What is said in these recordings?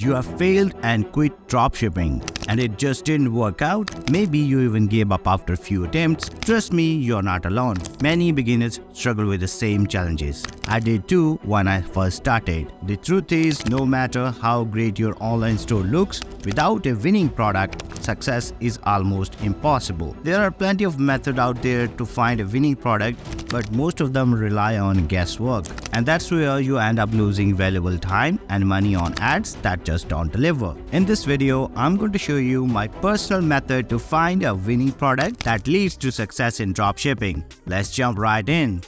You have failed and quit dropshipping and it just didn't work out. Maybe you even gave up after a few attempts. Trust me, you're not alone. Many beginners struggle with the same challenges. I did too when I first started. The truth is, no matter how great your online store looks, without a winning product, success is almost impossible. There are plenty of methods out there to find a winning product, but most of them rely on guesswork. And that's where you end up losing valuable time and money on ads that just don't deliver. In this video, I'm going to show you my personal method to find a winning product that leads to success in dropshipping. Let's jump right in.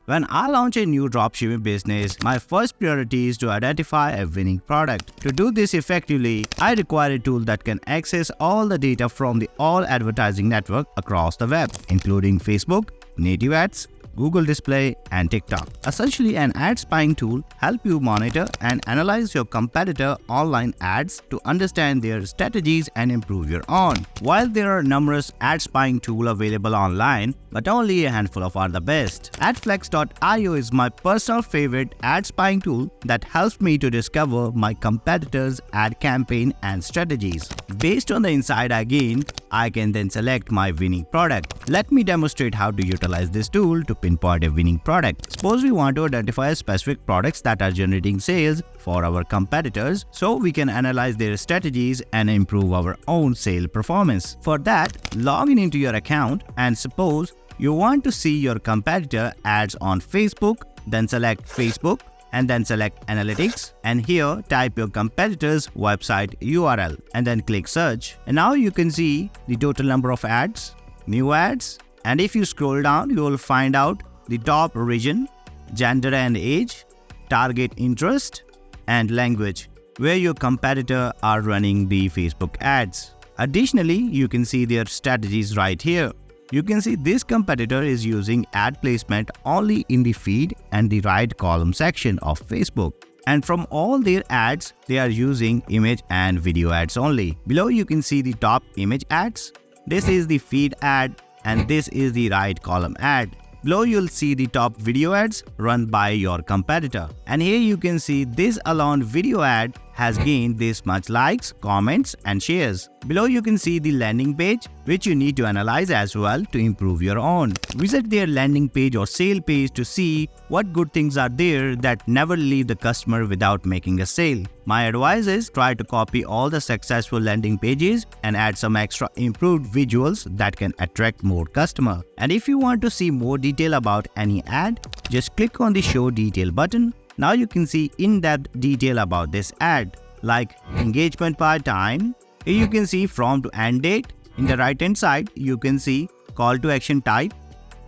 When I launch a new dropshipping business, my first priority is to identify a winning product. To do this effectively, I require a tool that can access all the data from all advertising network across the web, including Facebook, native ads, Google Display, and TikTok. Essentially, an ad spying tool helps you monitor and analyze your competitor online ads to understand their strategies and improve your own. While there are numerous ad spying tools available online, but only a handful of are the best. Adflex.io is my personal favorite ad spying tool that helps me to discover my competitors' ad campaign and strategies. Based on the insight I gain, I can then select my winning product. Let me demonstrate how to utilize this tool to pinpoint a winning product. Suppose we want to identify specific products that are generating sales for our competitors so we can analyze their strategies and improve our own sale performance. For that, log in into your account and suppose you want to see your competitor ads on Facebook, then select Facebook and then select Analytics, and here type your competitor's website URL and then click search. And now you can see the total number of ads, new ads, and if you scroll down, you will find out the top region, gender and age, target interest, and language where your competitor are running the Facebook ads. Additionally, you can see their strategies right here. You can see this competitor is using ad placement only in the feed and the right column section of Facebook. And from all their ads, they are using image and video ads only. Below you can see the top image ads. This is the feed ad and this is the right column ad. Below you'll see the top video ads run by your competitor. And here you can see this alone video ad has gained this much likes, comments, and shares. Below you can see the landing page, which you need to analyze as well to improve your own. Visit their landing page or sale page to see what good things are there that never leave the customer without making a sale. My advice is try to copy all the successful landing pages and add some extra improved visuals that can attract more customers. And if you want to see more detail about any ad, just click on the show detail button. Now you can see in-depth detail about this ad, like engagement by time. Here you can see from to end date. In the right hand side, you can see call to action type,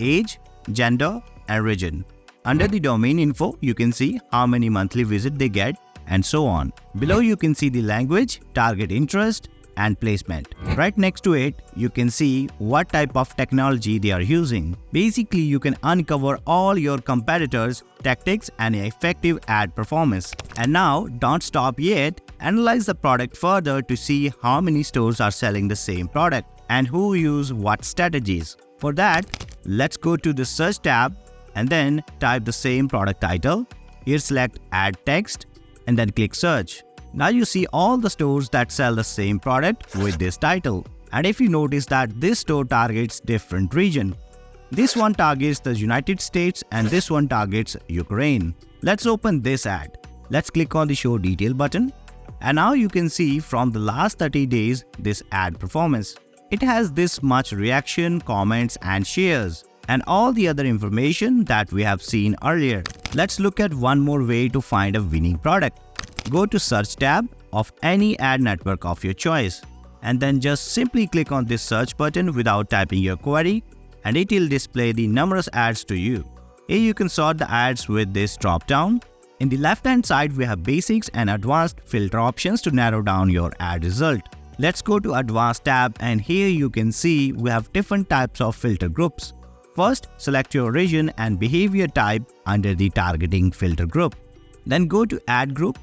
age, gender, and region. Under the domain info, you can see how many monthly visits they get and so on. Below you can see the language, target interest, and placement. Right next to it, you can see what type of technology they are using. Basically, you can uncover all your competitors' tactics and effective ad performance. And now, don't stop yet. Analyze the product further to see how many stores are selling the same product and who use what strategies. For that, let's go to the search tab and then type the same product title. Here select add text and then click search. Now you see all the stores that sell the same product with this title. And if you notice that this store targets different region. This one targets the United States and this one targets Ukraine. Let's open this ad. Let's click on the show detail button. And now you can see from the last 30 days this ad performance. It has this much reaction, comments, and shares, and all the other information that we have seen earlier. Let's look at one more way to find a winning product. Go to search tab of any ad network of your choice and then just simply click on this search button without typing your query and it will display the numerous ads to you. Here you can sort the ads with this drop down. In the left hand side we have basics and advanced filter options to narrow down your ad result. Let's go to advanced tab and here you can see we have different types of filter groups. First, select your region and behavior type under the targeting filter group. Then go to ad group.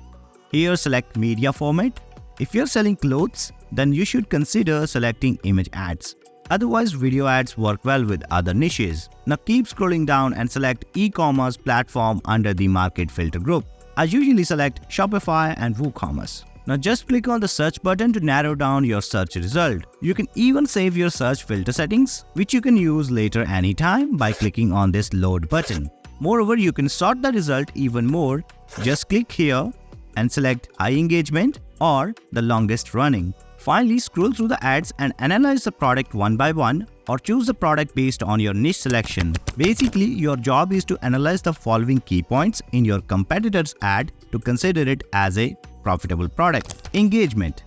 Here select media format. If you're selling clothes, then you should consider selecting image ads. Otherwise, video ads work well with other niches. Now keep scrolling down and select e-commerce platform under the market filter group. I usually select Shopify and WooCommerce. Now just click on the search button to narrow down your search result. You can even save your search filter settings, which you can use later anytime by clicking on this load button. Moreover, you can sort the result even more. Just click here and select high engagement or the longest running. Finally, scroll through the ads and analyze the product one by one, or choose the product based on your niche selection. Basically, your job is to analyze the following key points in your competitor's ad to consider it as a profitable product. Engagement.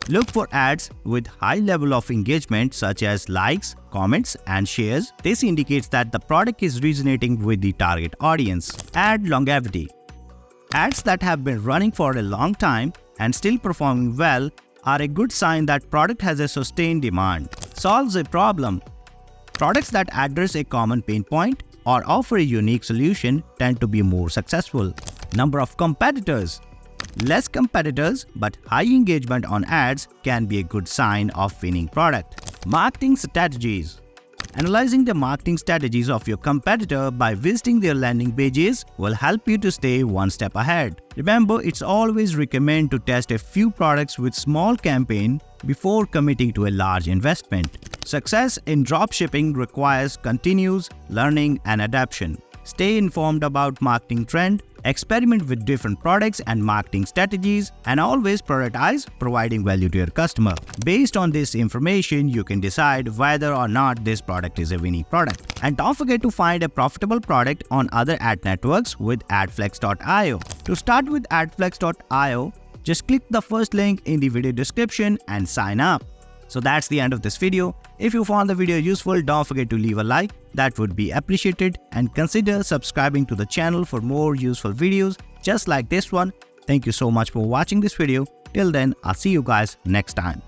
Look for ads with high level of engagement such as likes, comments, and shares. This indicates that the product is resonating with the target audience. Ad longevity. Ads that have been running for a long time and still performing well are a good sign that product has a sustained demand. Solves a problem. Products that address a common pain point or offer a unique solution tend to be more successful. Number of competitors. Less competitors but high engagement on ads can be a good sign of winning product. Marketing strategies. Analyzing the marketing strategies of your competitor by visiting their landing pages will help you to stay one step ahead. Remember, it's always recommended to test a few products with small campaign before committing to a large investment. Success in dropshipping requires continuous learning and adaptation. Stay informed about marketing trend, experiment with different products and marketing strategies, and always prioritize providing value to your customer. Based on this information, you can decide whether or not this product is a winning product. And don't forget to find a profitable product on other ad networks with adflex.io. To start with adflex.io, just click the first link in the video description and sign up. So that's the end of this video. If you found the video useful, don't forget to leave a like. That would be appreciated, and consider subscribing to the channel for more useful videos just like this one. Thank you so much for watching this video. Till then, I'll see you guys next time.